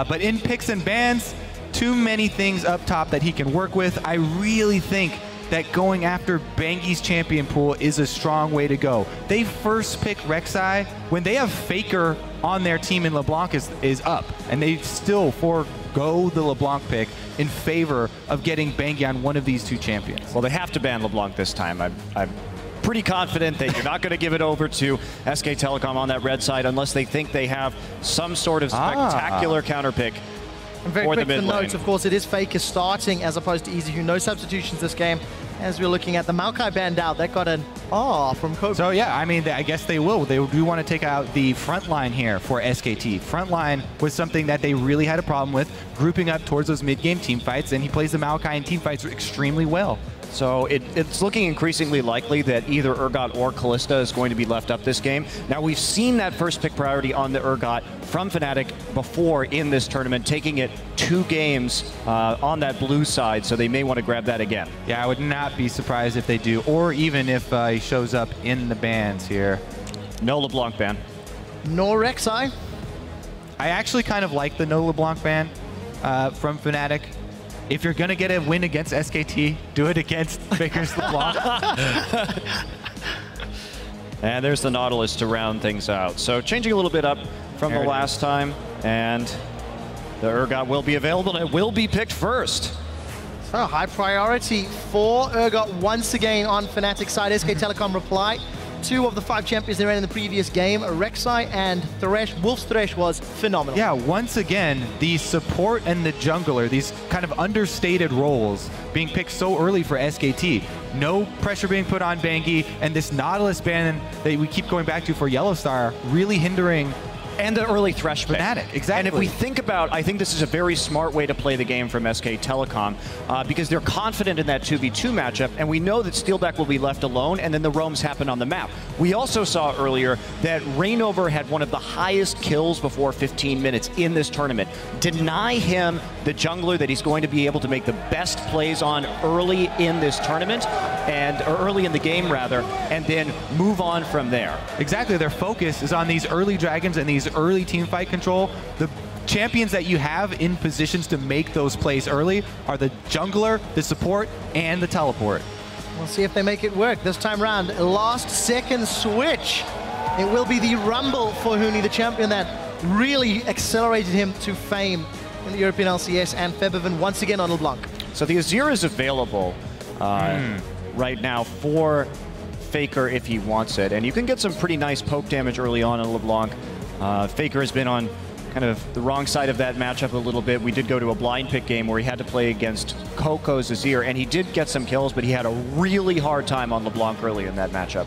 But in picks and bans, too many things up top that he can work with. I really think that going after Bengi's champion pool is a strong way to go. They first pick Rek'Sai when they have Faker on their team and LeBlanc is up, and they still forego the LeBlanc pick in favor of getting Bengi on one of these two champions. Well, they have to ban LeBlanc this time. I'm pretty confident that you're not going to give it over to SK Telecom on that red side unless they think they have some sort of spectacular counter pick. And very quick to note, of course, it is Faker starting as opposed to Easy, who no substitutions this game. As we're looking at the Maokai banned out, that got an from Kobe. So yeah, I mean, I guess they will. They do want to take out the front line here for SKT. Front line was something that they really had a problem with, grouping up towards those mid-game team fights, and he plays the Maokai in team fights extremely well. So it's looking increasingly likely that either Urgot or Kalista is going to be left up this game. Now, we've seen that first pick priority on the Urgot from Fnatic before in this tournament, taking it 2 games on that blue side, so they may want to grab that again. Yeah, I would not be surprised if they do, or even if he shows up in the bans here. No LeBlanc ban. No Rek'Sai. I actually kind of like the no LeBlanc ban from Fnatic. If you're going to get a win against SKT, do it against Faker's LeBlanc. And there's the Nautilus to round things out. So changing a little bit up from the last time, and the Urgot will be available, and it will be picked first. So high priority for Urgot once again on Fnatic side. SK Telecom reply. 2 of the 5 champions they ran in the previous game, Rek'Sai and Thresh. Wolf's Thresh was phenomenal. Yeah, once again, the support and the jungler, these kind of understated roles being picked so early for SKT. No pressure being put on Bengi, and this Nautilus ban that we keep going back to for YellowStar really hindering. And the early Thresh pick. Fnatic, exactly. And if we think about, I think this is a very smart way to play the game from SK Telecom because they're confident in that 2v2 matchup, and we know that Steelback will be left alone, and then the roams happen on the map. We also saw earlier that Reignover had one of the highest kills before 15 minutes in this tournament. Deny him the jungler that he's going to be able to make the best plays on early in this tournament, or early in the game rather, and then move on from there. Exactly, their focus is on these early dragons and these early team fight control. The champions that you have in positions to make those plays early are the jungler, the support, and the teleport. We'll see if they make it work this time round. Last second switch. It will be the Rumble for Huni, the champion that really accelerated him to fame in the European LCS, and Febiven once again on LeBlanc. So the Azir is available right now for Faker if he wants it, and you can get some pretty nice poke damage early on LeBlanc. Faker has been on kind of the wrong side of that matchup a little bit. We did go to a blind pick game where he had to play against Coco's Azir, and he did get some kills, but he had a really hard time on LeBlanc early in that matchup.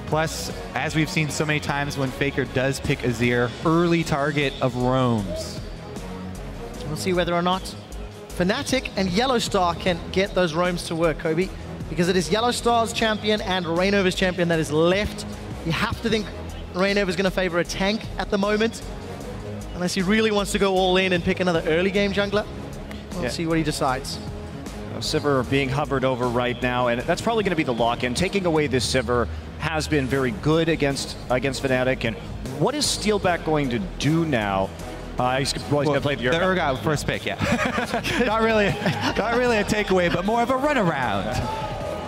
Plus, as we've seen so many times when Faker does pick Azir, early target of roams. We'll see whether or not Fnatic and YellowStar can get those roams to work, Kobe, because it is YellowStar's champion and Reignover's champion that is left. You have to think Reignover's going to favor a tank at the moment, unless he really wants to go all in and pick another early game jungler. We'll see what he decides. Sivir being hovered over right now, and that's probably going to be the lock-in. Taking away this Sivir has been very good against Fnatic, and what is Steelback going to do now? He's going to play the Urgot. The Urgot first pick, yeah. not really a takeaway, but more of a runaround.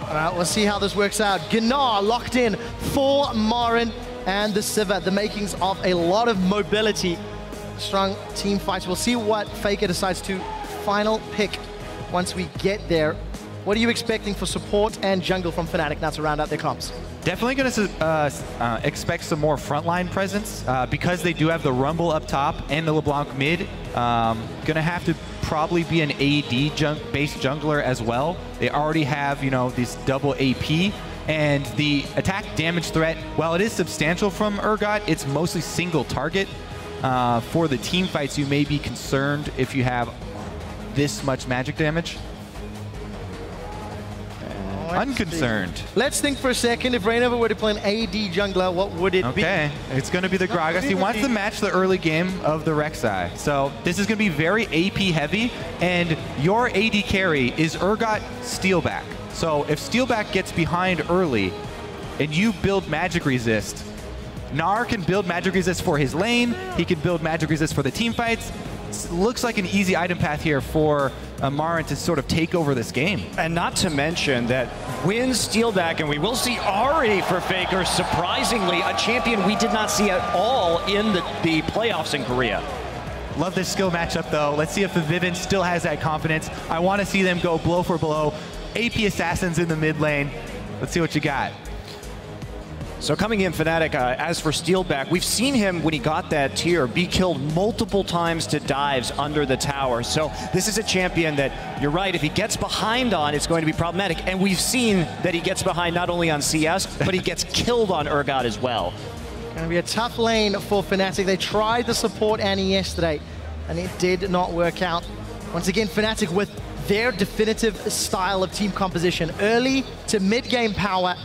All right, we'll see how this works out. Gnar locked in for MaRin and the Sivir, the makings of a lot of mobility. Strong team fights. We'll see what Faker decides to final pick once we get there. What are you expecting for support and jungle from Fnatic now to round out their comps? Definitely going to expect some more frontline presence because they do have the Rumble up top and the LeBlanc mid. Going to have to probably be an AD-based jungler as well. They already have, you know, this double AP. And the attack damage threat, while it is substantial from Urgot, it's mostly single target. For the team fights, you may be concerned if you have this much magic damage. Unconcerned. Let's think for a second. If Reignover were to play an AD jungler, what would it be? Okay, it's going to be the Gragas. He wants to match the early game of the Rek'Sai. So this is going to be very AP heavy, and your AD carry is Urgot Steelback. So if Steelback gets behind early and you build magic resist, Gnar can build magic resist for his lane, he can build magic resist for the team fights. looks like an easy item path here for MaRin to sort of take over this game. And not to mention that wins Steelback, and we will see Ahri for Faker, surprisingly, a champion we did not see at all in the playoffs in Korea. Love this skill matchup, though. Let's see if Febiven still has that confidence. I want to see them go blow for blow. AP Assassins in the mid lane. Let's see what you got. So coming in, Fnatic, as for Steelback, we've seen him, when he got that tier, be killed multiple times to dives under the tower. So this is a champion that, you're right, if he gets behind on, it's going to be problematic. And we've seen that he gets behind not only on CS, but he gets killed on Urgot as well. Going to be a tough lane for Fnatic. They tried the support Annie yesterday, and it did not work out. Once again, Fnatic with their definitive style of team composition. Early to mid-game power,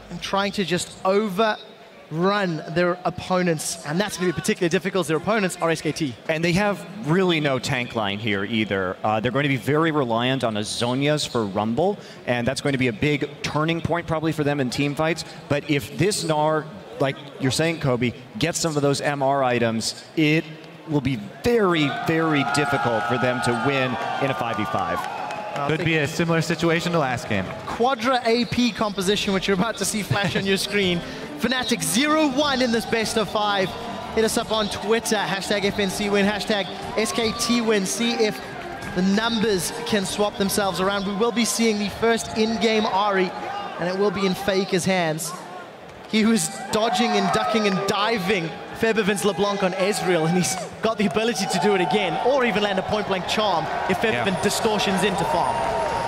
and trying to just overrun their opponents. And that's going to be particularly difficult. Their opponents are SKT. And they have really no tank line here either. They're going to be very reliant on Azonias for Rumble, and that's going to be a big turning point probably for them in team fights. But if this Gnar, like you're saying, Kobe, gets some of those MR items, it will be very, very difficult for them to win in a 5v5. Could be a similar situation to last game. Quadra AP composition, which you're about to see flash on your screen. Fnatic 0-1 in this best of 5. Hit us up on Twitter, hashtag FNC win, hashtag SKT win. See if the numbers can swap themselves around. We will be seeing the first in-game Ahri, and it will be in Faker's hands. He was dodging and ducking and diving Febiven's LeBlanc on Ezreal, and he's got the ability to do it again, or even land a point-blank charm if Febiven distortions into farm.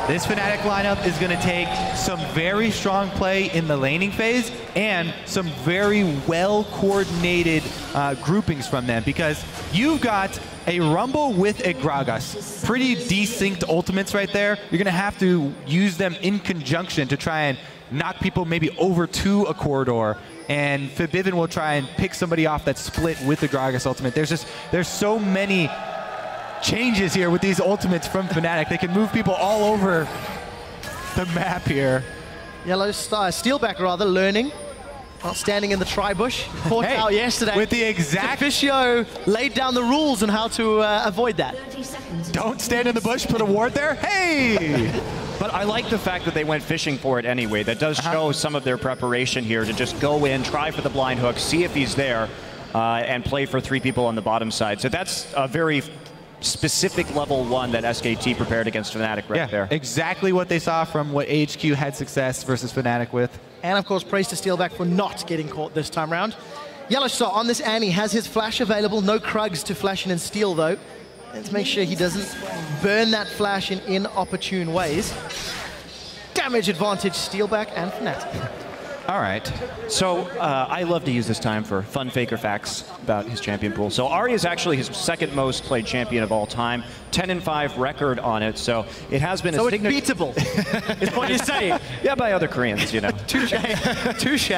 This Fnatic lineup is going to take some very strong play in the laning phase and some very well-coordinated groupings from them, because you've got a Rumble with a Gragas. Pretty desynced ultimates right there. You're going to have to use them in conjunction to try and knock people maybe over to a corridor, and Febiven will try and pick somebody off that's split with the Gragas ultimate. There's so many changes here with these ultimates from Fnatic. They can move people all over the map here. YellowStar, Steelback rather, learning. Not standing in the tri-bush. Caught out yesterday. With the exact... Fisio laid down the rules on how to avoid that. Don't stand in the bush, put a ward there. Hey! But I like the fact that they went fishing for it anyway. That does show some of their preparation here to just go in, try for the blind hook, see if he's there, and play for 3 people on the bottom side. So that's a very specific level 1 that SKT prepared against Fnatic right there. Exactly what they saw from what HQ had success versus Fnatic with. And of course, praise to Steelback for not getting caught this time around. YellowStar on this Annie has his flash available. No Krugs to flash in and steal though. Let's make sure he doesn't burn that flash in inopportune ways. Damage advantage, Steelback and Fnatic. All right. So I love to use this time for fun Faker facts about his champion pool. So Ahri is actually his second most played champion of all time, 10-5 record on it. So it has been so a signature. It's beatable, is what you're saying. Yeah, by other Koreans, you know. Touche. Touche.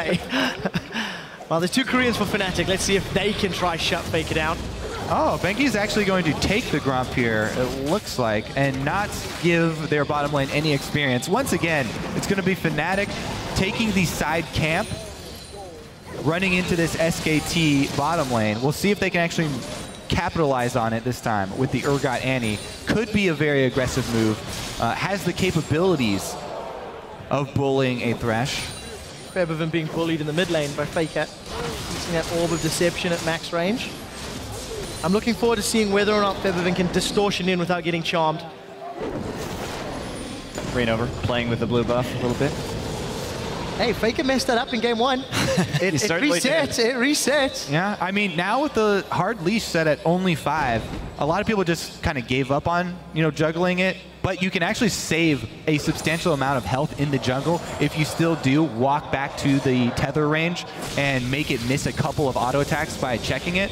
Well, there's 2 Koreans for Fnatic. Let's see if they can try shut Faker down. Oh, Bengi's actually going to take the Grump here, it looks like, and not give their bottom lane any experience. Once again, it's going to be Fnatic taking the side camp, running into this SKT bottom lane. We'll see if they can actually capitalize on it this time with the Urgot Annie. Could be a very aggressive move. Has the capabilities of bullying a Thresh. Febiven being bullied in the mid lane by Faker. Using that Orb of Deception at max range. I'm looking forward to seeing whether or not Febiven can distortion in without getting charmed. Reignover playing with the blue buff a little bit. Hey, Faker messed that up in game 1. It resets, it resets. Yeah, I mean, now with the hard leash set at only 5, a lot of people just kind of gave up on, juggling it. But you can actually save a substantial amount of health in the jungle if you still do walk back to the tether range and make it miss a couple of auto attacks by checking it.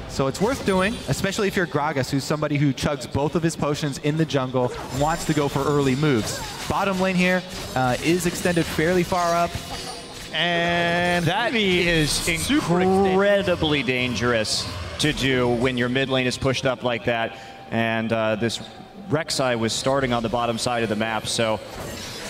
So it's worth doing, especially if you're Gragas, who's somebody who chugs both of his potions in the jungle, wants to go for early moves. Bottom lane here is extended fairly far up. And that is incredibly dangerous to do when your mid lane is pushed up like that. And this Rek'Sai was starting on the bottom side of the map, so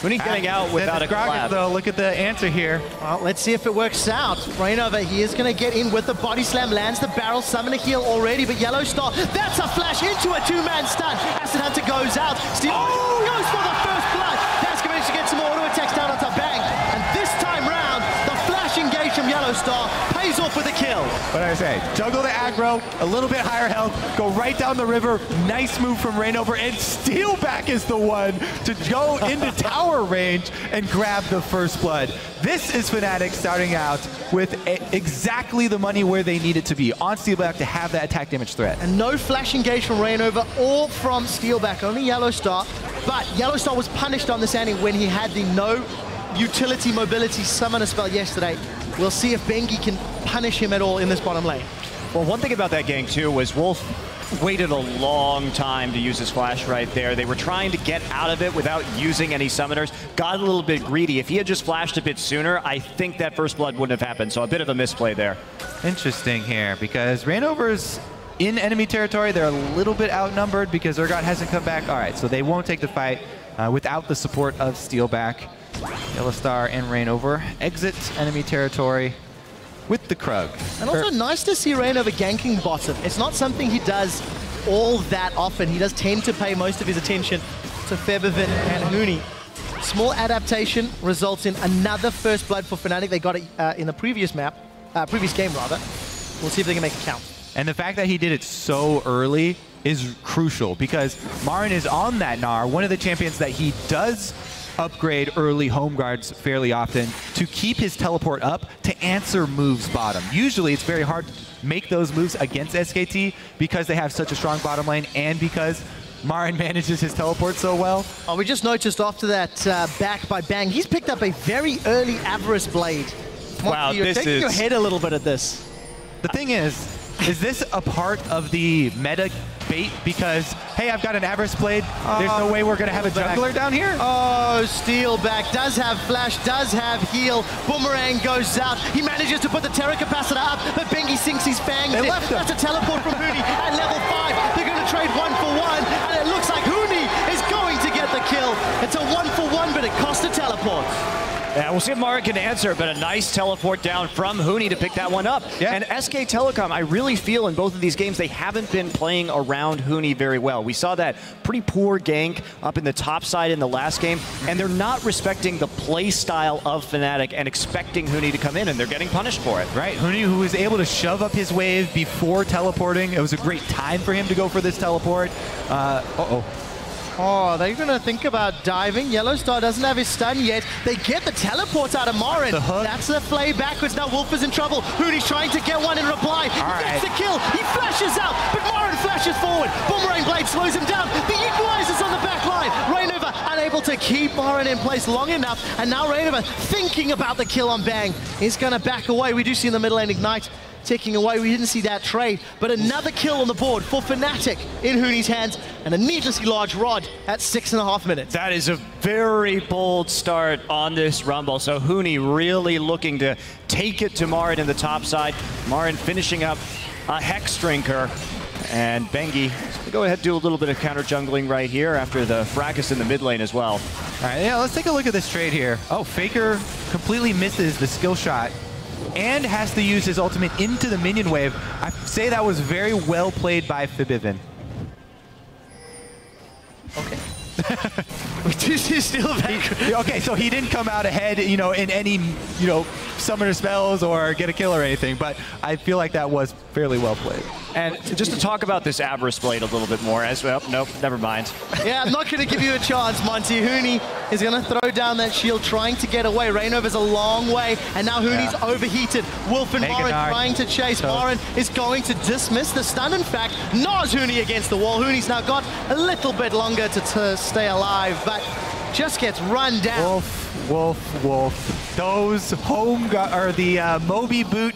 Huni getting out without a collab. Though, look at the answer here. Well, let's see if it works out. Reignover, he is going to get in with the body slam, lands the barrel, summon a heal already, but YellowStar, that's a flash into a two-man stun. Acid Hunter goes out. Steve goes for the first blood. That's going to get some auto attacks down onto Bang. And this time round, the flash engage from YellowStar pays off with a kill. What did I say? Juggle the aggro, a little bit higher health, go right down the river. Nice move from Reignover, and Steelback is the one to go into tower range and grab the first blood. This is Fnatic starting out with exactly the money where they need it to be, on Steelback to have that attack damage threat. And no flash engage from Reignover or from Steelback, only YellowStar. But YellowStar was punished on this ending when he had the no utility mobility summoner spell yesterday. We'll see if Bengi can punish him at all in this bottom lane. Well, one thing about that gang too was Wolf waited a long time to use his flash right there. They were trying to get out of it without using any summoners. Got a little bit greedy. If he had just flashed a bit sooner, I think that first blood wouldn't have happened. So a bit of a misplay there. Interesting here, because Reignover's in enemy territory. They're a little bit outnumbered because Urgot hasn't come back. All right, so they won't take the fight without the support of Steelback. YellowStar and Reignover exit enemy territory with the Krug. And also nice to see Reignover ganking bottom. It's not something he does all that often. He does tend to pay most of his attention to Febiven and Huni. Small adaptation results in another first blood for Fnatic. They got it in the previous game rather. We'll see if they can make it count. And the fact that he did it so early is crucial, because MaRin is on that Gnar, one of the champions that he does upgrade early home guards fairly often to keep his teleport up to answer moves bottom. Usually it's very hard to make those moves against SKT because they have such a strong bottom lane and because MaRin manages his teleport so well. Oh, we just noticed after that back by Bang, he's picked up a very early Avarice Blade. Wow, you're taking your head a little bit at this. The thing is this a part of the meta bait? Because, hey, I've got an Avarice Blade. There's no way we're going to have a jungler down here? Oh, Steelback does have flash, does have heal. Boomerang goes out. He manages to put the Terra Capacitor up, but Bengi sinks his fangs in. That's a teleport from Huni at level 5. They're going to trade 1-for-1, and it looks like Huni is going to get the kill. It's a 1-for-1, but it cost a teleport. Yeah, we'll see if MaRin can answer, but a nice teleport down from Huni to pick that one up. Yeah. And SK Telecom, I really feel in both of these games, they haven't been playing around Huni very well. We saw that pretty poor gank up in the top side in the last game, and they're not respecting the play style of Fnatic and expecting Huni to come in, and they're getting punished for it. Right, Huni, who was able to shove up his wave before teleporting. It was a great time for him to go for this teleport. Oh, they're going to think about diving. YellowStar doesn't have his stun yet. They get the teleports out of MaRin. That's a play backwards. Now Wolf is in trouble. Huni's trying to get one in reply. Gets the kill. He flashes out, but MaRin flashes forward. Boomerang Blade slows him down. The equalizer's on the back line. Reignover unable to keep MaRin in place long enough. And now Reignover thinking about the kill on Bang. He's going to back away. We do see in the middle lane Ignite ticking away. We didn't see that trade, but another kill on the board for Fnatic in Huni's hands, and a needlessly large rod at 6.5 minutes. That is a very bold start on this Rumble. So Huni really looking to take it to MaRin in the top side. MaRin finishing up a Hex Drinker, and Bengi go ahead and do a little bit of counter jungling right here after the fracas in the mid lane as well. All right, yeah, let's take a look at this trade here. Oh, Faker completely misses the skill shot and has to use his ultimate into the minion wave. I say that was very well played by Febiven. Okay. We do see Steelback. Okay, so he didn't come out ahead, in any, summoner spells or get a kill or anything, but I feel like that was fairly well played. And just to talk about this Avarice Blade a little bit more as well. Nope, never mind. Yeah, I'm not going to give you a chance, Monty. Huni is going to throw down that shield, trying to get away. Reignover's a long way, and now Huni's overheated. Wolf and MaRin trying to chase. MaRin is going to dismiss the stun. In fact, Gnar's Huni against the wall. Huni's now got a little bit longer to stay alive, but just gets run down. Wolf. Those the Moby Boot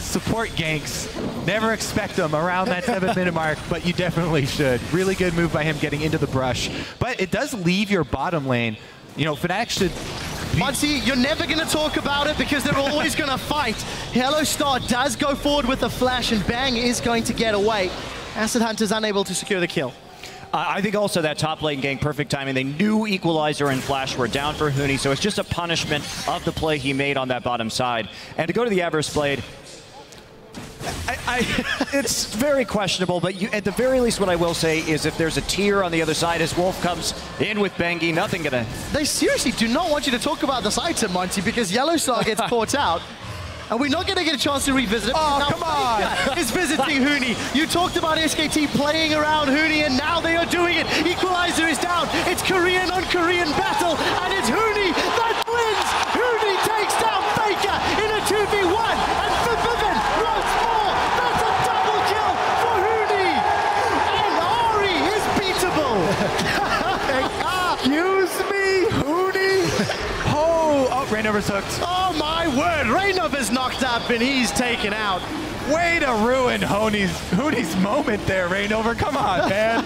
support ganks, never expect them around that 7-minute mark, but you definitely should. Really good move by him getting into the brush. But it does leave your bottom lane. Fnatic should... Monty, you're never going to talk about it because they're always going to fight. YellowStar does go forward with the flash, and Bang is going to get away. Acid Hunter's unable to secure the kill. I think also that top lane gang, perfect timing. They knew Equalizer and Flash were down for Huni, so it's just a punishment of the play he made on that bottom side. And to go to the Avarice Blade, it's very questionable, but at the very least what I will say is if there's a tier on the other side as Wolf comes in with Bengi, nothing gonna... They seriously do not want you to talk about this item, Monty, because YellowStar gets caught out. And we're not going to get a chance to revisit it. Oh, come on! It's visiting Huni. You talked about SKT playing around Huni, and now they are doing it. Equalizer is down. It's Korean on Korean battle, and it's Huni that wins. Huni takes down Faker in a 2v1, and Febiven once more. That's a double kill for Huni. And Ahri is beatable. Excuse me, Huni? Oh, Reignover's hooked. Oh my word, Reignover's knocked up and he's taken out. Way to ruin Huni's moment there, Reignover. Come on, man.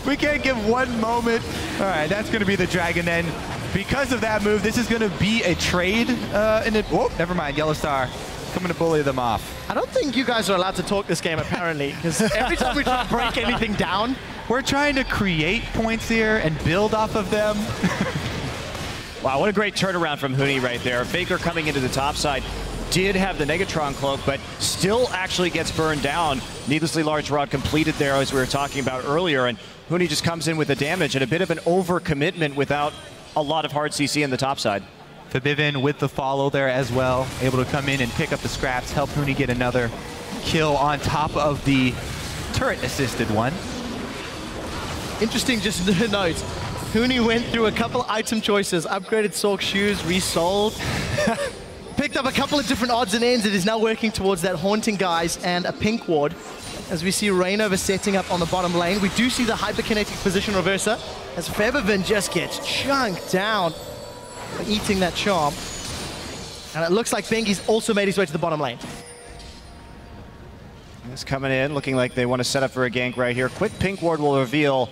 We can't give one moment. All right, that's going to be the Dragon then. Because of that move, this is going to be a trade. Whoa, never mind, YellowStar coming to bully them off. I don't think you guys are allowed to talk this game, apparently, because every time we try to break anything down, we're trying to create points here and build off of them. Wow, what a great turnaround from Huni right there. Faker coming into the top side did have the Negatron cloak, but still actually gets burned down. Needlessly large rod completed there, as we were talking about earlier, and Huni just comes in with the damage and a bit of an overcommitment without a lot of hard CC in the top side. Febiven with the follow there as well, able to come in and pick up the scraps, help Huni get another kill on top of the turret-assisted one. Interesting just to note, Huni went through a couple item choices, upgraded Sork shoes, resold, picked up a couple of different odds and ends. It is now working towards that Haunting Guys and a Pink Ward. As we see Reignover setting up on the bottom lane, we do see the hyperkinetic position reverser as Febiven just gets chunked down for eating that charm. And it looks like Bengi's also made his way to the bottom lane. It's coming in, looking like they want to set up for a gank right here. Quick Pink Ward will reveal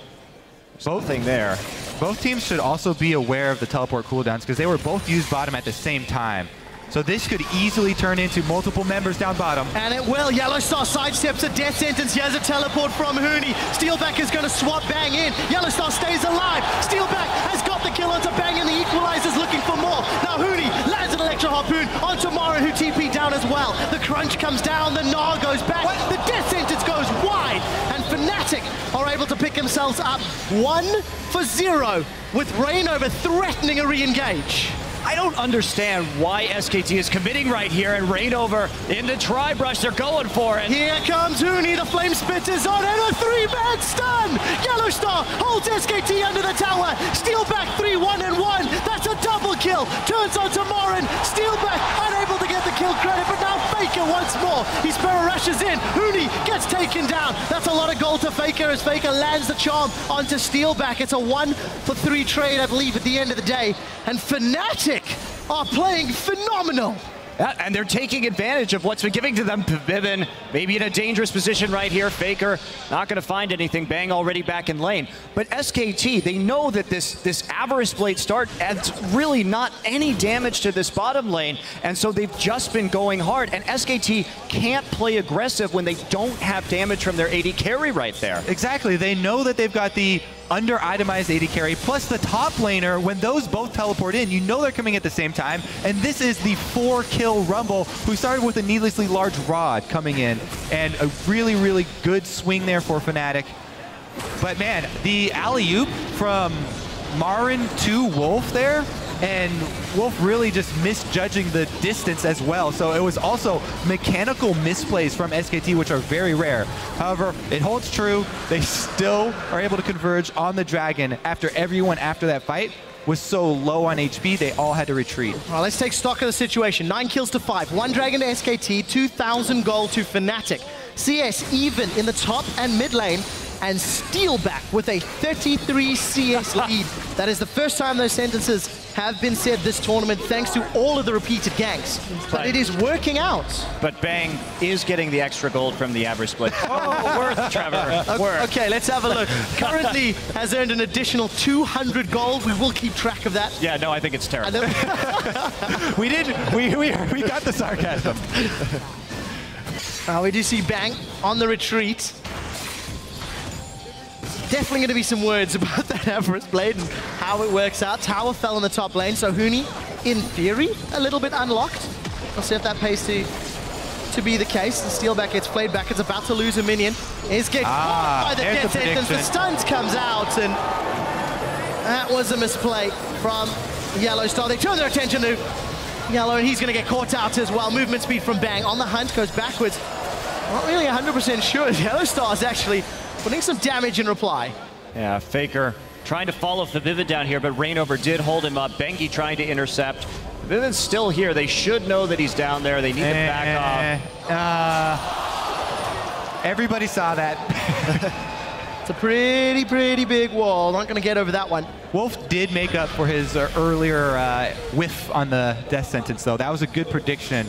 something there. Both teams should also be aware of the teleport cooldowns because they were both used bottom at the same time. So this could easily turn into multiple members down bottom. And it will. YellowStar sidesteps a death sentence. He has a teleport from Huni. Steelback is going to swap Bang in. YellowStar stays alive. Steelback has got the kill onto Bang, and the Equalizer's looking for more. Now Huni lands an Electro Harpoon onto MaRin, who TP'd down as well. The crunch comes down. The Gnar goes back. The death sentence goes wide. And Fnatic are able to pick themselves up 1-0 with Reignover threatening a re-engage. I don't understand why SKT is committing right here, and Reignover into Tri-Brush, they're going for it. Here comes Huni, the Flame Spit is on, and a 3-man stun! YellowStar holds SKT under the tower, Steelback 3-1-1, that's a double kill, turns onto MaRin, Steelback unable to get the kill credit, but now Faker once more, he Sparrow rushes in, Huni gets taken down, that's a lot of gold to Faker as Faker lands the charm onto Steelback. It's a 1-for-3 trade, I believe, at the end of the day, and Fnatic are playing phenomenal. Yeah, and they're taking advantage of what's been giving to them. Febiven maybe in a dangerous position right here. Faker not going to find anything. Bang already back in lane. But SKT, they know that this Avarice Blade start adds really not any damage to this bottom lane. And so they've just been going hard. And SKT can't play aggressive when they don't have damage from their AD carry right there. Exactly. They know that they've got the under-itemized AD carry, plus the top laner. When those both teleport in, you know they're coming at the same time. And this is the 4-kill Rumble, who started with a needlessly large rod coming in. And a really, really good swing there for Fnatic. But man, the alley-oop from MaRin to Wolf there, and Wolf really just misjudging the distance as well. So it was also mechanical misplays from SKT, which are very rare. However, it holds true. They still are able to converge on the Dragon after everyone after that fight was so low on HP, they all had to retreat. All right, let's take stock of the situation. 9 kills to 5. 1 Dragon to SKT, 2,000 gold to Fnatic. CS even in the top and mid lane, and Steelback with a 33 CS lead. That is the first time those sentences have been said this tournament, thanks to all of the repeated ganks. But it is working out. But Bang is getting the extra gold from the Avarice Blade. Oh, worth, Trevor. Worth. Okay, let's have a look. Currently has earned an additional 200 gold. We will keep track of that. Yeah, no, I think it's terrible. We got the sarcasm. We do see Bang on the retreat. definitely going to be some words about that Everest Blade and how it works out. Tower fell in the top lane, so Huni, in theory, a little bit unlocked. We'll see if that pays to be the case. The Steelback gets played back. It's about to lose a minion. It's getting caught by the death sentence. The stuns comes out, and that was a misplay from YellowStar. They turn their attention to Yellow, and he's going to get caught out as well. Movement speed from Bang. On the hunt, goes backwards. Not really 100% sure. YellowStar is actually putting some damage in reply. Yeah, Faker trying to follow Febiven down here, but Reignover did hold him up. Bengi trying to intercept. Febiven's still here. They should know that he's down there. They need to back off. Everybody saw that. It's a pretty big wall. Not going to get over that one. Wolf did make up for his earlier whiff on the death sentence, though. That was a good prediction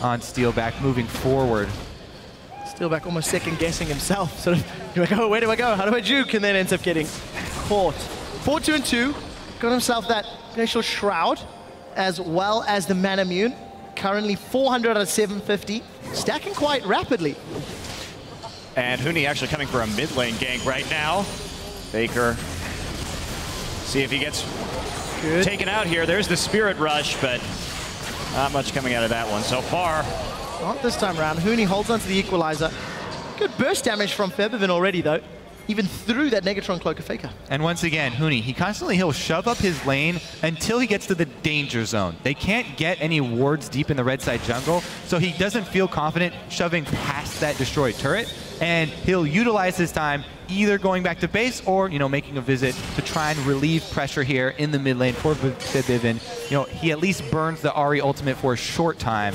on Steelback moving forward. Steelback almost second-guessing himself. Sort of, do I go? Where do I go? How do I juke? And then ends up getting caught. 4-2-2. Got himself that initial Shroud, as well as the Man Immune. Currently 400 out of 750. Stacking quite rapidly. And Huni actually coming for a mid lane gank right now. Faker. See if he gets taken out here. There's the Spirit Rush, but not much coming out of that one so far. Not this time around. Huni holds onto the Equalizer. Good burst damage from Febiven already, though. Even through that Negatron Cloak of Faker. And once again, Huni, he'll shove up his lane until he gets to the danger zone. They can't get any wards deep in the red side jungle, so he doesn't feel confident shoving past that destroyed turret, and he'll utilize his time either going back to base or, making a visit to try and relieve pressure here in the mid lane for Febiven. He at least burns the Ahri ultimate for a short time.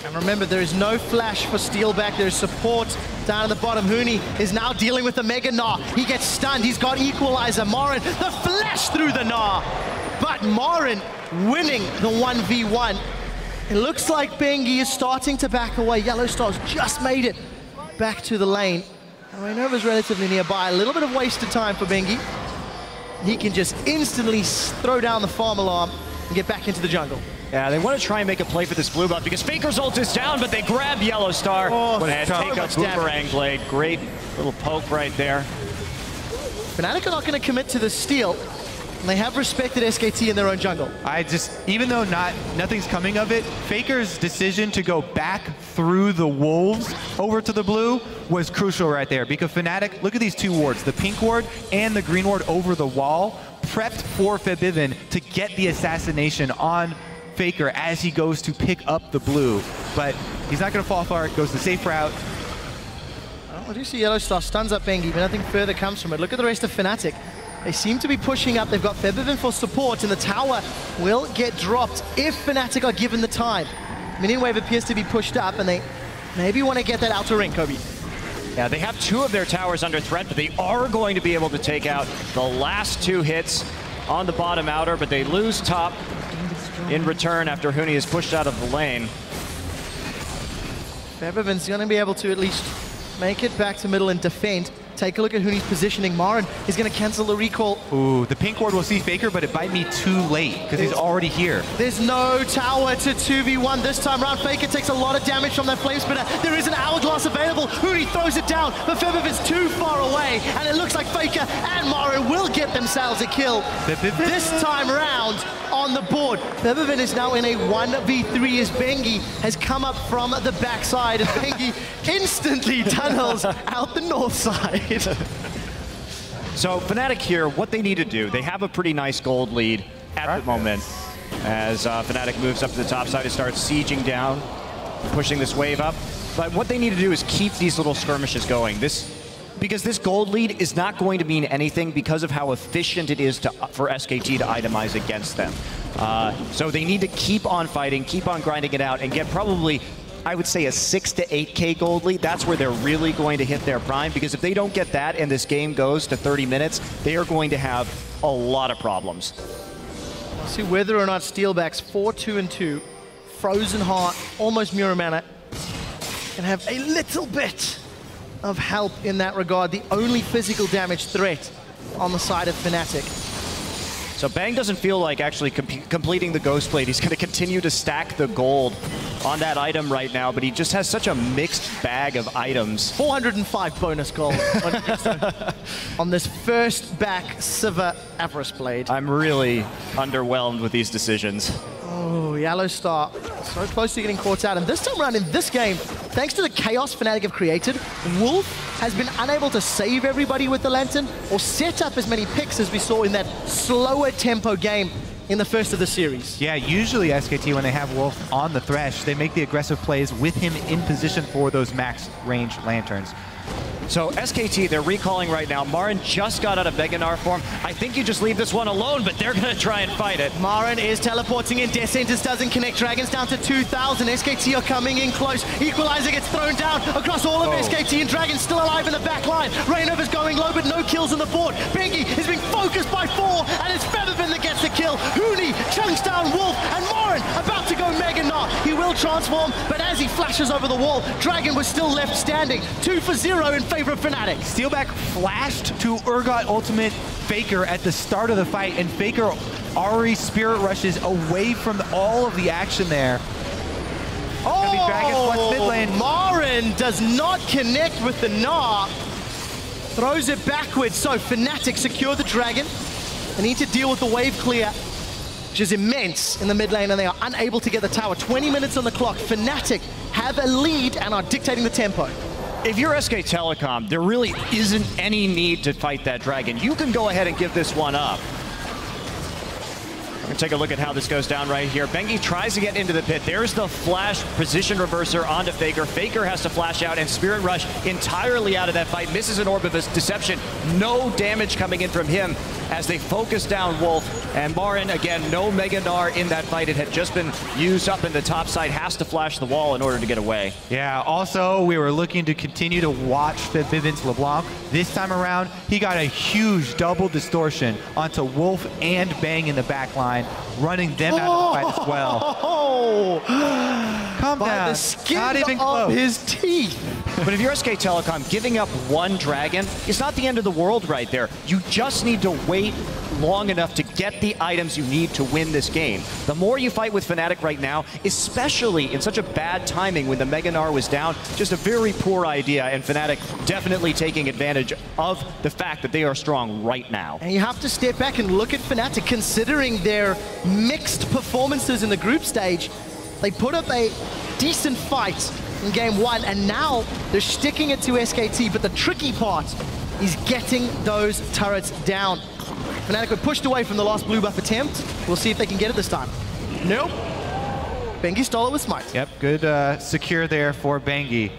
And remember, there is no flash for Steelback. There's support down at the bottom. Huni is now dealing with the Mega Gnar. He gets stunned. He's got Equalizer. MaRin, the flash through the Gnar. But MaRin winning the 1v1. It looks like Bengi is starting to back away. YellowStar's just made it back to the lane. Reignover's relatively nearby. A little bit of wasted time for Bengi. He can just instantly throw down the farm alarm and get back into the jungle. Yeah, they want to try and make a play for this blue buff because Faker's ult is down, but they grab YellowStar and take a Boomerang Blade. Great little poke right there. Fnatic are not going to commit to the steal. And they have respected SKT in their own jungle. Even though nothing's coming of it, Faker's decision to go back through the wolves over to the blue was crucial right there, because Fnatic, look at these two wards, the pink ward and the green ward over the wall, prepped for Febiven to get the assassination on Faker as he goes to pick up the blue. But he's not going to fall far, goes the safe route. Well, I do see YellowStar stuns up Bengi, but nothing further comes from it. Look at the rest of Fnatic. They seem to be pushing up. They've got Febiven for support, and the tower will get dropped if Fnatic are given the time. Minion Wave appears to be pushed up, and they maybe want to get that outer ring, Kobe. Yeah, they have two of their towers under threat, but they are going to be able to take out the last two hits on the bottom outer, but they lose top in return after Huni is pushed out of the lane. Febiven's going to be able to at least make it back to middle and defend. Take a look at Huni's positioning. MaRin is going to cancel the recall. Ooh, the pink ward will see Faker, but it might be too late because he's already here. There's no tower to 2v1 this time around. Faker takes a lot of damage from that flame spitter. There is an hourglass available. Huni throws it down, but Febiven's too far away, and it looks like Faker and MaRin will get themselves a kill. This time around on the board. Febiven is now in a 1v3 as Bengi has come up from the backside, and Bengi instantly tunnels out the north side. So Fnatic here, what they need to do, they have a pretty nice gold lead at the moment as Fnatic moves up to the top side and starts sieging down, pushing this wave up. But what they need to do is keep these little skirmishes going. Because this gold lead is not going to mean anything because of how efficient it is for SKT to itemize against them. So they need to keep on fighting, keep on grinding it out, and get probably, I would say, a 6 to 8K gold lead. That's where they're really going to hit their prime, because if they don't get that and this game goes to 30 minutes, they are going to have a lot of problems. We'll see whether or not Steelback's 4-2-2, Frozen Heart, almost Mirror Mana, can have a little bit of help in that regard. The only physical damage threat on the side of Fnatic. So Bang doesn't feel like actually completing the Ghost Blade. He's going to continue to stack the gold on that item right now, but he just has such a mixed bag of items. 405 bonus gold on this first back Sivir Avarice Blade. I'm really underwhelmed with these decisions. Oh, YellowStar so close to getting caught out. And this time around in this game, thanks to the chaos Fnatic have created, Wolf has been unable to save everybody with the Lantern or set up as many picks as we saw in that slower tempo game in the first of the series. Yeah, usually SKT, when they have Wolf on the Thresh, they make the aggressive plays with him in position for those max range Lanterns. So SKT, they're recalling right now. MaRin just got out of Gnar form. I think you just leave this one alone, but they're going to try and fight it. MaRin is teleporting in. Death Sentence doesn't connect. Dragons down to 2,000. SKT are coming in close. Equalizer gets thrown down across all of SKT, and Dragon's still alive in the back line. Reignover's going low, but no kills on the board. Bengi is being focused by 4, and it's Febiven that gets the kill. Huni chunks down Wolf, and MaRin about to go Mega Gnar. He will transform, but as he flashes over the wall, Dragon was still left standing. 2 for 0 in favor of Fnatic. Steelback flashed to Urgot ultimate Faker at the start of the fight, and Faker already spirit rushes away from all of the action there. Oh, Gragas wants mid lane. MaRin does not connect with the Gnar. Throws it backwards, so Fnatic secure the Dragon. They need to deal with the wave clear, which is immense in the mid lane, and they are unable to get the tower. 20 minutes on the clock. Fnatic have a lead and are dictating the tempo. If you're SK Telecom, there really isn't any need to fight that Dragon. You can go ahead and give this one up. We're going to take a look at how this goes down right here. Bengi tries to get into the pit. There's the flash position reverser onto Faker. Faker has to flash out and Spirit Rush entirely out of that fight. Misses an Orb of Deception. No damage coming in from him as they focus down Wolf. And MaRin, again, no Mega Gnar in that fight. It had just been used up in the top side. Has to flash the wall in order to get away. Yeah, also, we were looking to continue to watch Febiven's LeBlanc. This time around, he got a huge double distortion onto Wolf and Bang in the back line, running them out of the fight as well. Calm down. The skin not even of close. his teeth. But if you're SK Telecom, giving up one Dragon, it's not the end of the world right there. You just need to wait long enough to get the items you need to win this game. The more you fight with Fnatic right now, especially in such a bad timing when the Mega Gnar was down, just a very poor idea, and Fnatic definitely taking advantage of the fact that they are strong right now. And you have to step back and look at Fnatic, considering their mixed performances in the group stage. They put up a decent fight in game 1, and now they're sticking it to SKT, but the tricky part is getting those turrets down. Fnatic were pushed away from the last blue buff attempt. We'll see if they can get it this time. Nope. Bengi stole it with Smite. Yep, good secure there for Bengi.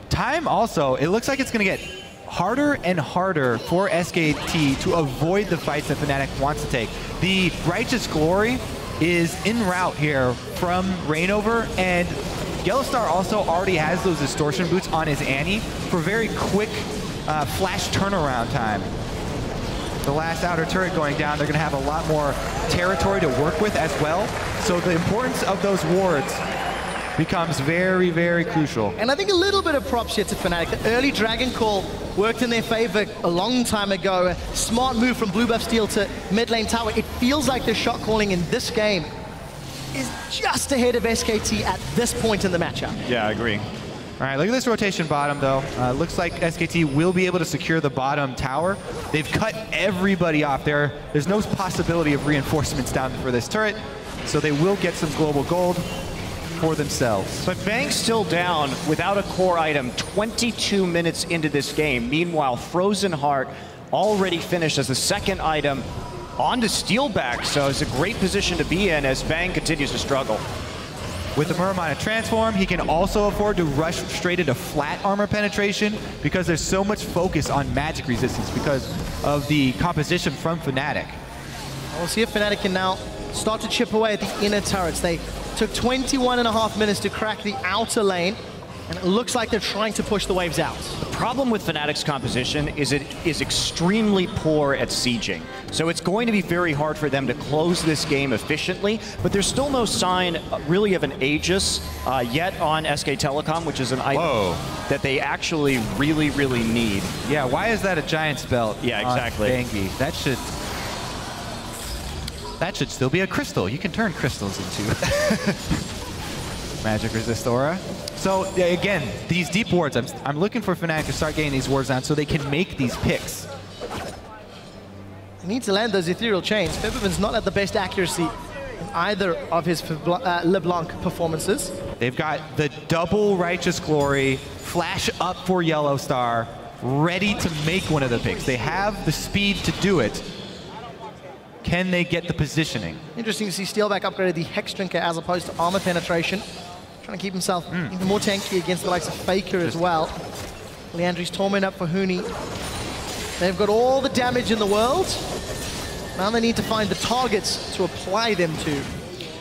Time also, it looks like it's going to get harder and harder for SKT to avoid the fights that Fnatic wants to take. The Righteous Glory is en route here from Reignover, and YellowStar also already has those distortion boots on his Annie for very quick flash turnaround time. The last outer turret going down, they're going to have a lot more territory to work with as well. So the importance of those wards becomes very, very crucial. And I think a little bit of props here to Fnatic. The early Dragon Call worked in their favor a long time ago. A smart move from Blue Buff Steel to mid lane tower. It feels like their shot calling in this game is just ahead of SKT at this point in the matchup. Yeah, I agree. All right, look at this rotation bottom, though. Looks like SKT will be able to secure the bottom tower. They've cut everybody off there. There's no possibility of reinforcements down for this turret, so they will get some global gold for themselves. But Bang's still down without a core item 22 minutes into this game. Meanwhile, Frozen Heart already finished as the second item onto Steelback, so it's a great position to be in as Bang continues to struggle. With the Murmina transform, he can also afford to rush straight into flat armor penetration because there's so much focus on magic resistance because of the composition from Fnatic. We'll see if Fnatic can now start to chip away at the inner turrets. They took 21.5 minutes to crack the outer lane, and it looks like they're trying to push the waves out. The problem with Fnatic's composition is it is extremely poor at sieging. So it's going to be very hard for them to close this game efficiently, but there's still no sign really of an Aegis yet on SK Telecom, which is an item that they actually really, really need. Yeah, why is that a Giant's Belt? Yeah, exactly. Bengi? That should... That should still be a crystal. You can turn crystals into magic resist aura. So again, these deep wards, I'm looking for Fnatic to start getting these wards down so they can make these picks. He needs to land those ethereal chains. Febiven's not at the best accuracy in either of his LeBlanc performances. They've got the double Righteous Glory, flash up for YellowStar, ready to make one of the picks. They have the speed to do it. Can they get the positioning? Interesting to see Steelback upgraded the Hex Drinker as opposed to armor penetration. Trying to keep himself even more tanky against the likes of Faker as well. Leandri's Torment up for Huni. They've got all the damage in the world. Now they need to find the targets to apply them to.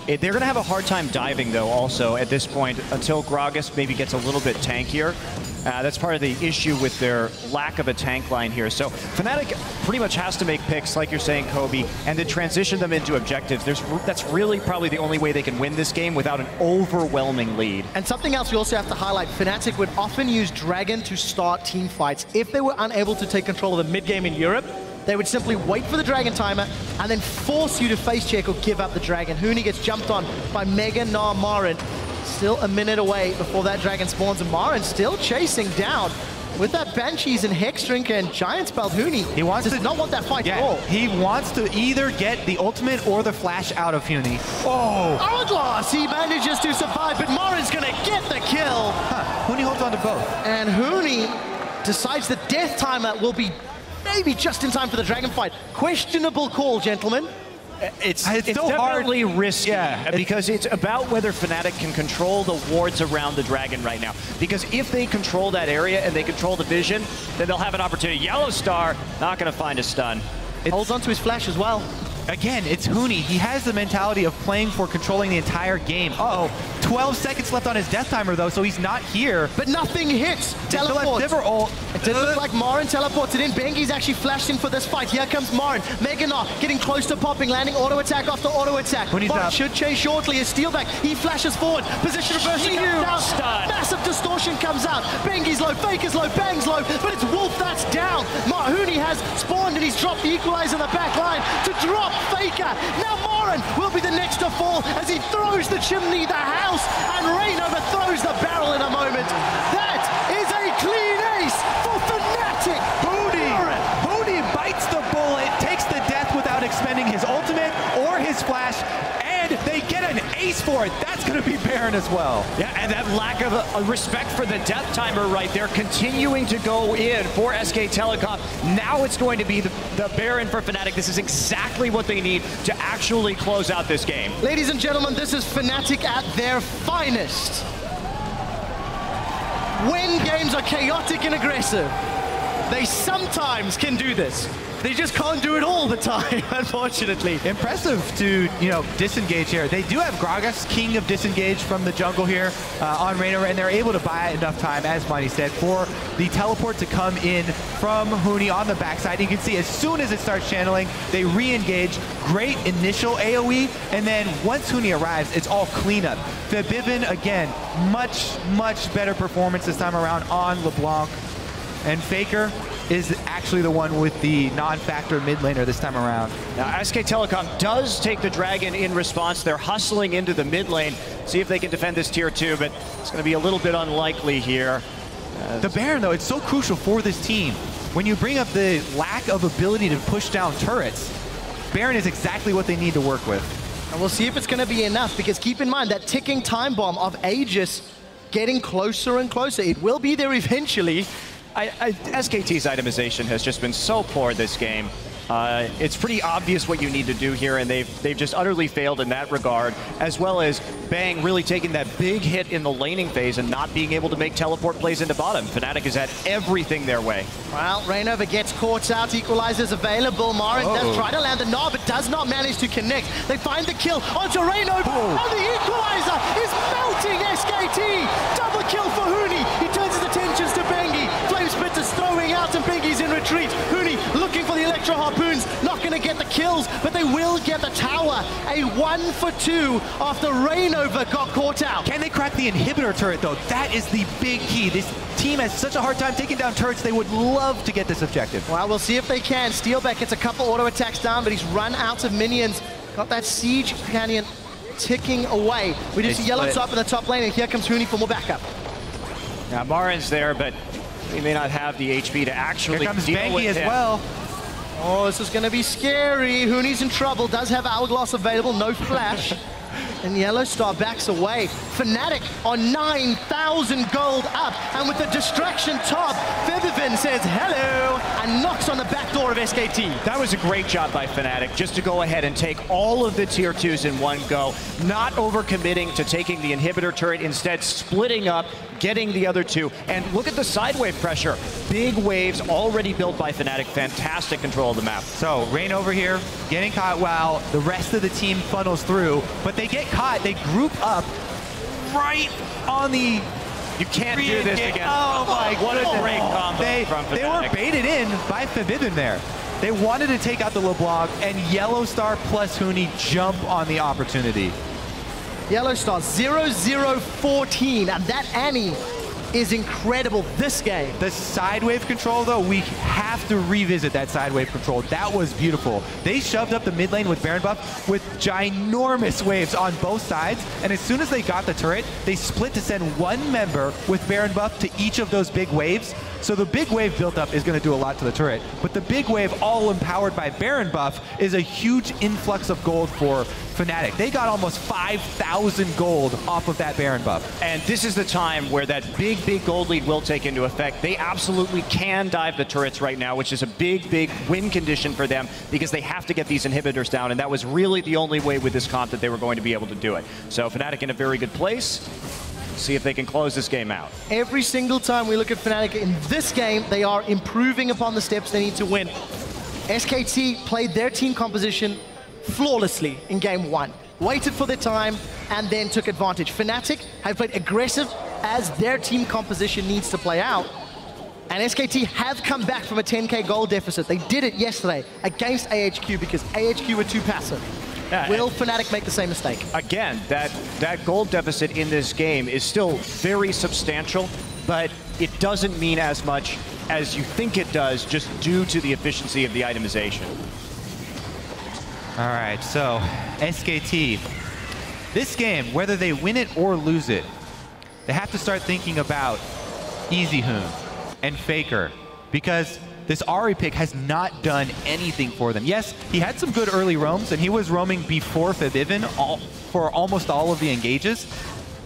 They're going to have a hard time diving, though, also, at this point, until Gragas maybe gets a little bit tankier. That's part of the issue with their lack of a tank line here. So Fnatic pretty much has to make picks, like you're saying, Kobe, and then transition them into objectives. That's really probably the only way they can win this game without an overwhelming lead. And something else we also have to highlight, Fnatic would often use Dragon to start team fights. If they were unable to take control of the mid game in Europe, they would simply wait for the Dragon timer and then force you to face check or give up the Dragon. Huni gets jumped on by Mega Gnar MaRin. Still a minute away before that Dragon spawns, and MaRin still chasing down with that Banshees and Hex Drinker and Giant Spell. Huni does not want that fight at all. He wants to either get the ultimate or the flash out of Huni. Oh! Hourglass! He manages to survive, but MaRin's gonna get the kill. Huni holds on to both. And Huni decides the death timer will be maybe just in time for the Dragon fight. Questionable call, gentlemen. It's definitely risky, because it's about whether Fnatic can control the wards around the Dragon right now. Because if they control that area and they control the vision, then they'll have an opportunity. YellowStar not going to find a stun. Holds onto his flash as well. Again, it's Huni. He has the mentality of playing for controlling the entire game. Uh-oh, 12 seconds left on his death timer, though, so he's not here. But nothing hits. Teleport. It didn't look like MaRin teleported in. Bengi's actually flashed in for this fight. Here comes MaRin. Mega Gnar getting close to popping, landing auto attack after auto attack. MaRin should chase shortly as Steelback. He flashes forward. Position reversal comes down. Massive distortion comes out. Bengi's low, Faker's low, Bang's low, but it's Wolf that's down. Huni has spawned and he's dropped the equalizer in the back line to drop Faker. Now MaRin will be the next to fall as he throws the chimney, the house, and Reignover throws the barrel in a moment. That is a clean ace for Fnatic. Huni bites the bullet, takes the death without expending his ultimate or his flash, and they get an ace for it. That's going to be Baron as well. Yeah, and that lack of respect for the death timer right there, continuing to go in for SK Telecom. Now it's going to be the Baron for Fnatic. This is exactly what they need to actually close out this game. Ladies and gentlemen, this is Fnatic at their finest. When games are chaotic and aggressive, they sometimes can do this. They just can't do it all the time, unfortunately. Impressive to, disengage here. They do have Gragas, king of disengage from the jungle here on Reignover, and they're able to buy enough time, as Monty said, for the teleport to come in from Huni on the backside. You can see as soon as it starts channeling, they re-engage. Great initial AoE, and then once Huni arrives, it's all cleanup. Febiven, again, much better performance this time around on LeBlanc. And Faker is actually the one with the non-factor mid laner this time around. Now, SK Telecom does take the Dragon in response. They're hustling into the mid lane, see if they can defend this tier 2, but it's going to be a little bit unlikely here. The Baron, though, it's so crucial for this team. When you bring up the lack of ability to push down turrets, Baron is exactly what they need to work with. And we'll see if it's going to be enough, because keep in mind that ticking time bomb of Aegis getting closer and closer. It will be there eventually. SKT's itemization has just been so poor this game. It's pretty obvious what you need to do here, and they've just utterly failed in that regard, as well as Bang really taking that big hit in the laning phase and not being able to make teleport plays into bottom. Fnatic has had everything their way. Well, Reignover gets caught out, equalizers available. MaRin does try to land the Gnar, but does not manage to connect. They find the kill onto Reignover, and the equalizer is melting SKT. Double kill for Huni. He turns his attentions to Bengi. Flamespitters throwing out, and Bengi's in retreat. Huni looking for the Electro Harpoons, not going to get the kills, but they will get the tower. A 1 for 2 after Reignover got caught out. Can they crack the inhibitor turret, though? That is the big key. This team has such a hard time taking down turrets. They would love to get this objective. Well, we'll see if they can. Steelback gets a couple auto attacks down, but he's run out of minions. Got that Siege Canyon ticking away. We do see YellowStar up in the top lane, and here comes Huni for more backup. Now MaRin's there, but he may not have the HP to actually Here comes deal Bengi with as him. well. Oh, this is going to be scary. Huni's in trouble, does have Hourglass available, no flash. And YellowStar backs away. Fnatic on 9,000 gold up. And with the distraction top, Febiven says hello and knocks on the back door of SKT. That was a great job by Fnatic, just to go ahead and take all of the tier 2s in one go, not overcommitting to taking the inhibitor turret, instead splitting up, getting the other two. And look at the side wave pressure. Big waves already built by Fnatic. Fantastic control of the map. So Reignover here, getting caught while the rest of the team funnels through, but they get caught. They group up right on the... You can't do this again. Oh my What a great combo from Fnatic. They were baited in by Febiven there. They wanted to take out the LeBlanc, and YellowStar plus Huni jump on the opportunity. YellowStar 0-0-14, and that Annie is incredible this game. The side wave control, though, we have to revisit that side wave control. That was beautiful. They shoved up the mid lane with Baron buff with ginormous waves on both sides, and as soon as they got the turret, they split to send one member with Baron buff to each of those big waves. So the big wave built up is going to do a lot to the turret, but the big wave, all empowered by Baron buff, is a huge influx of gold for Fnatic. They got almost 5,000 gold off of that Baron buff. And this is the time where that big gold lead will take into effect. They absolutely can dive the turrets right now, which is a big win condition for them, because they have to get these inhibitors down, and that was really the only way with this comp that they were going to be able to do it. So Fnatic in a very good place. See if they can close this game out. Every single time we look at Fnatic in this game, they are improving upon the steps they need to win. SKT played their team composition flawlessly in game one. Waited for their time and then took advantage. Fnatic have played aggressive as their team composition needs to play out. And SKT have come back from a 10k goal deficit. They did it yesterday against AHQ because AHQ were too passive. Yeah, will Fnatic make the same mistake? Again, that gold deficit in this game is still very substantial, but it doesn't mean as much as you think it does, just due to the efficiency of the itemization. All right, so SKT, this game, whether they win it or lose it, they have to start thinking about EasyHoon and Faker, because this Ahri pick has not done anything for them. Yes, he had some good early roams, and he was roaming before Febiven for almost all of the engages,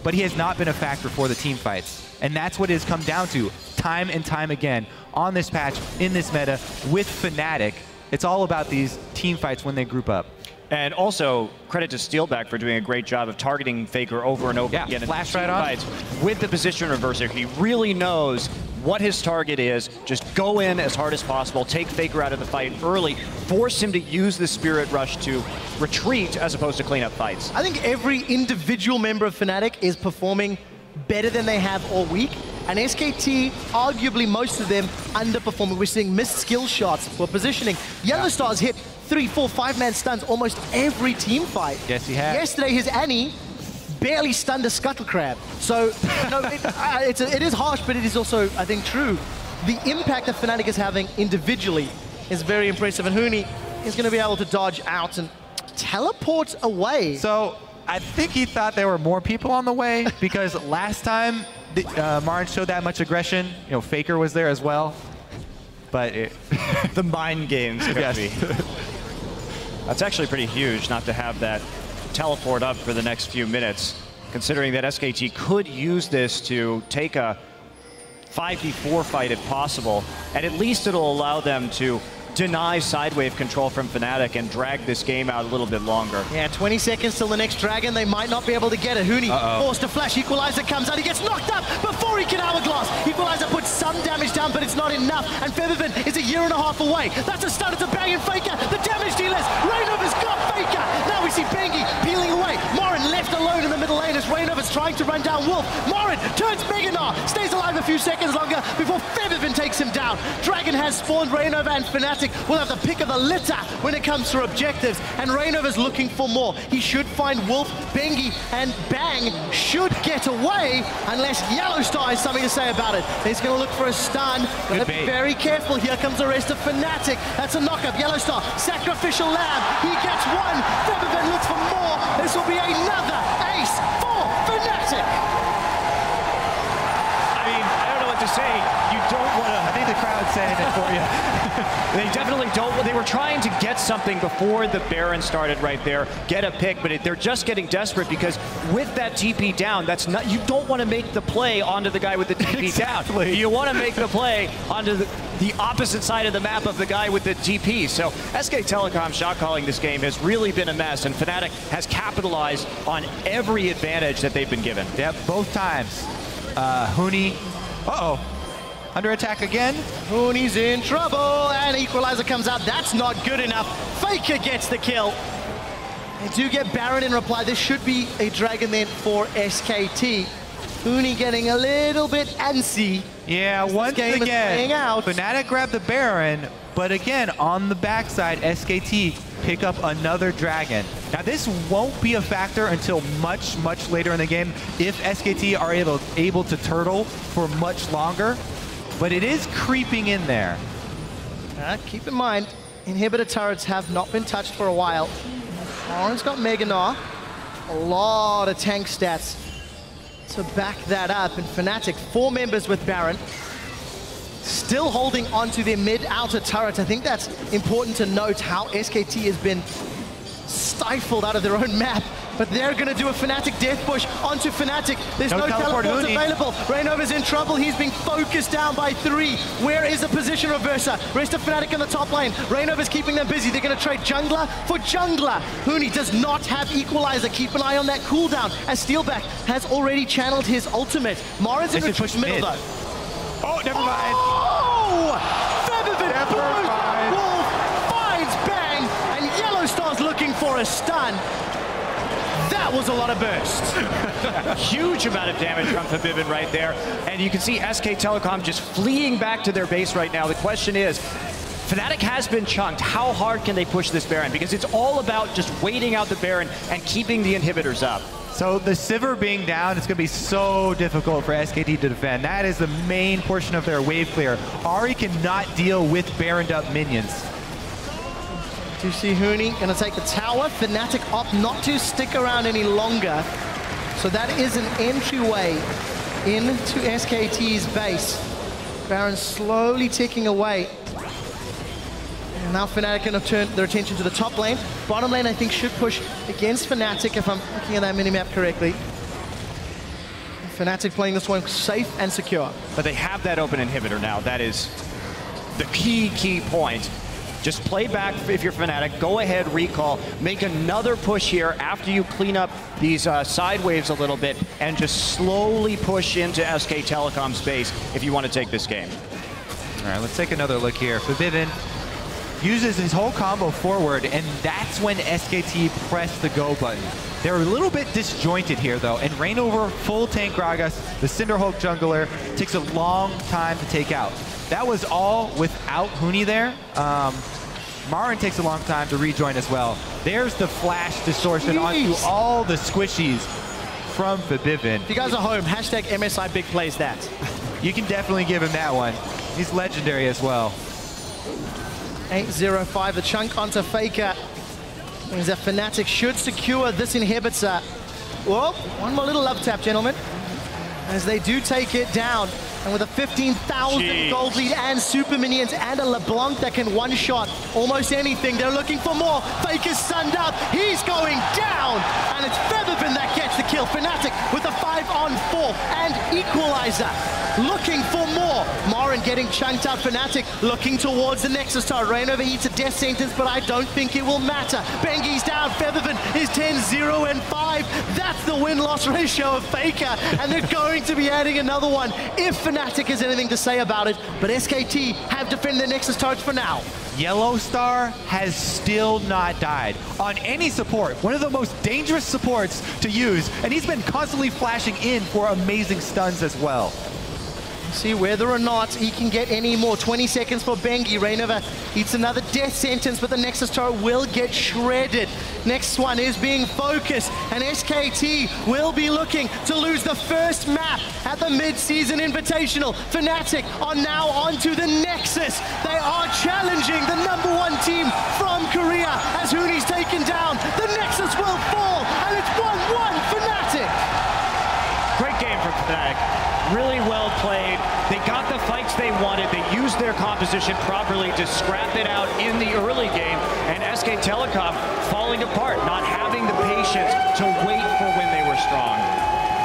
but he has not been a factor for the team fights. And that's what it has come down to time and time again on this patch, in this meta, with Fnatic. It's all about these team fights when they group up. And also, credit to Steelback for doing a great job of targeting Faker over and over again. Flash right on. Fights with the position reverser. He really knows what his target is. Just go in as hard as possible, take Faker out of the fight early, force him to use the Spirit Rush to retreat as opposed to clean up fights. I think every individual member of Fnatic is performing better than they have all week. And SKT, arguably most of them, underperforming. We're seeing missed skill shots for positioning. YellowStar's hit 3, 4, 5-man stuns almost every team fight. Yes, he has. Yesterday, his Annie barely stunned a Scuttle Crab. So, no, it is harsh, but it is also, I think, true. The impact that Fnatic is having individually is very impressive. And Huni is going to be able to dodge out and teleport away. So, I think he thought there were more people on the way, because last time MaRin showed that much aggression, you know, Faker was there as well. But the mind games, yes. That's actually pretty huge not to have that teleport up for the next few minutes, considering that SKT could use this to take a 5v4 fight if possible, and at least it'll allow them to deny sidewave control from Fnatic and drag this game out a little bit longer. Yeah, 20 seconds till the next dragon. They might not be able to get it. Huni forced to flash. Equalizer comes out. He gets knocked up before he can Hourglass. Equalizer puts some damage down, but it's not enough. And Febiven is a year and a half away. That's a stun. It's a banging Faker. The damage dealers. Reignover's got Faker. Now we see Bengi peeling away. MaRin left alone in the middle lane as Reignover's trying to run down Wolf. MaRin turns Gnar, stays alive a few seconds longer before Febiven takes him down. Dragon has spawned. Reignover and Fnatic will have the pick of the litter when it comes to objectives, and Reignover's looking for more. He should find Wolf, Bengi, and Bang should get away unless YellowStar has something to say about it. He's going to look for a stun. Gotta be very careful. Here comes the rest of Fnatic. That's a knockup. YellowStar, sacrificial lamb. He gets one. Febiven looks for more. This will be another ace for Fnatic. I mean, I don't know what to say. You don't want to... I think the crowd's saying it for you. They definitely don't. They were trying to get something before the Baron started right there, get a pick, but they're just getting desperate because with that TP down, that's not. You don't want to make the play onto the guy with the TP exactly. down. You want to make the play onto the opposite side of the map of the guy with the TP. So SK Telecom shot calling this game has really been a mess, and Fnatic has capitalized on every advantage that they've been given. Yep, both times. Huni. Uh-oh. Under attack again. Huni's in trouble, and Equalizer comes out. That's not good enough. Faker gets the kill. They do get Baron in reply. This should be a Dragon then for SKT. Huni getting a little bit antsy. Yeah, once again, Fnatic grabbed the Baron, but again, on the backside, SKT pick up another Dragon. Now, this won't be a factor until much, much later in the game if SKT are able to turtle for much longer. But it is creeping in there. Keep in mind, inhibitor turrets have not been touched for a while. MaRin's got Gnar. A lot of tank stats to back that up. And Fnatic, 4 members with Baron, still holding onto their mid-outer turret. I think that's important to note how SKT has been stifled out of their own map. But they're going to do a Fnatic death push onto Fnatic. There's no teleports available. Reignover's in trouble. He's being focused down by 3. Where is the position reverser? Rest of Fnatic in the top lane. Reignover's keeping them busy. They're going to trade jungler for jungler. Huni does not have Equalizer. Keep an eye on that cooldown as Steelback has already channeled his ultimate. MaRin's in the push middle though. Oh, never mind. Oh! Febiven Wolf finds Bang, and YellowStar's looking for a stun. That was a lot of burst. Huge amount of damage from Febiven right there. And you can see SK Telecom just fleeing back to their base right now. The question is, Fnatic has been chunked. How hard can they push this Baron? Because it's all about just waiting out the Baron and keeping the inhibitors up. So the Sivir being down, it's going to be so difficult for SKT to defend. That is the main portion of their wave clear. Ahri cannot deal with Baroned up minions. You see Huni gonna take the tower. Fnatic opt not to stick around any longer. So that is an entryway into SKT's base. Baron slowly ticking away. And now Fnatic gonna turn their attention to the top lane. Bottom lane, I think, should push against Fnatic if I'm looking at that minimap correctly. Fnatic playing this one safe and secure. But they have that open inhibitor now. That is the key point. Just play back if you're Fnatic, go ahead, recall, make another push here after you clean up these side waves a little bit, and just slowly push into SK Telecom's base if you want to take this game. All right, let's take another look here. Febiven uses his whole combo forward, and that's when SKT pressed the go button. They're a little bit disjointed here, though, and Reignover, full tank Gragas, the Cinderhulk jungler, takes a long time to take out. That was all without Huni there. MaRin takes a long time to rejoin as well. There's the flash distortion onto all the squishies from Febiven. If you guys are home, hashtag MSI big plays that. You can definitely give him that one. He's legendary as well. 8-0-5, the chunk onto Faker. Means that Fnatic should secure this inhibitor. Whoa, one more little love tap, gentlemen. As they do take it down. And with a 15,000 gold lead and super minions and a LeBlanc that can one-shot almost anything, they're looking for more. Faker's sunned up, he's going down! And it's Febiven that gets the kill. Fnatic with a 5-on-4 and Equalizer. Looking for more. MaRin getting chunked out. Fnatic looking towards the Nexus tower. Reignover eats a death sentence, but I don't think it will matter. Bengi's down. Febiven is 10-0 and 5. That's the win-loss ratio of Faker, and they're going to be adding another one if Fnatic has anything to say about it. But SKT have defended the Nexus turrets for now. YellowStar has still not died on any support. One of the most dangerous supports to use, and he's been constantly flashing in for amazing stuns as well. See whether or not he can get any more. 20 seconds for Bengi. Reignover eats another death sentence, but the Nexus turret will get shredded. Next one is being focused, and SKT will be looking to lose the first map at the mid-season Invitational. Fnatic are now onto the Nexus. They are challenging the #1 team from Korea as Huni's taken down. The Nexus will fall, and it's 1-1 Fnatic. Great game from Fnatic. Really well played. They got the fights they wanted. They used their composition properly to scrap it out in the early game. And SK Telecom falling apart, not having the patience to wait for when they were strong.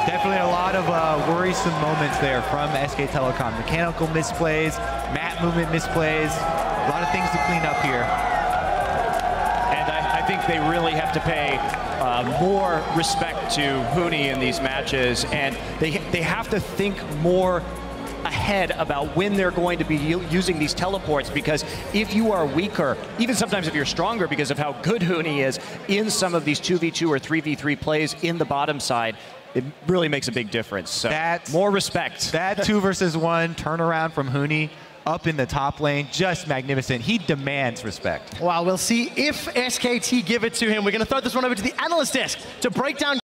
Definitely a lot of worrisome moments there from SK Telecom. Mechanical misplays, map movement misplays, a lot of things to clean up here. And I think they really have to pay more respect to Huni in these matches, and they have to think more ahead about when they're going to be using these teleports, because if you are weaker, even sometimes if you're stronger because of how good Huni is in some of these 2v2 or 3v3 plays in the bottom side, it really makes a big difference. So more respect. That 2 versus 1 turnaround from Huni up in the top lane, just magnificent. He demands respect. Well, we'll see if SKT give it to him. We're going to throw this one over to the analyst desk to break down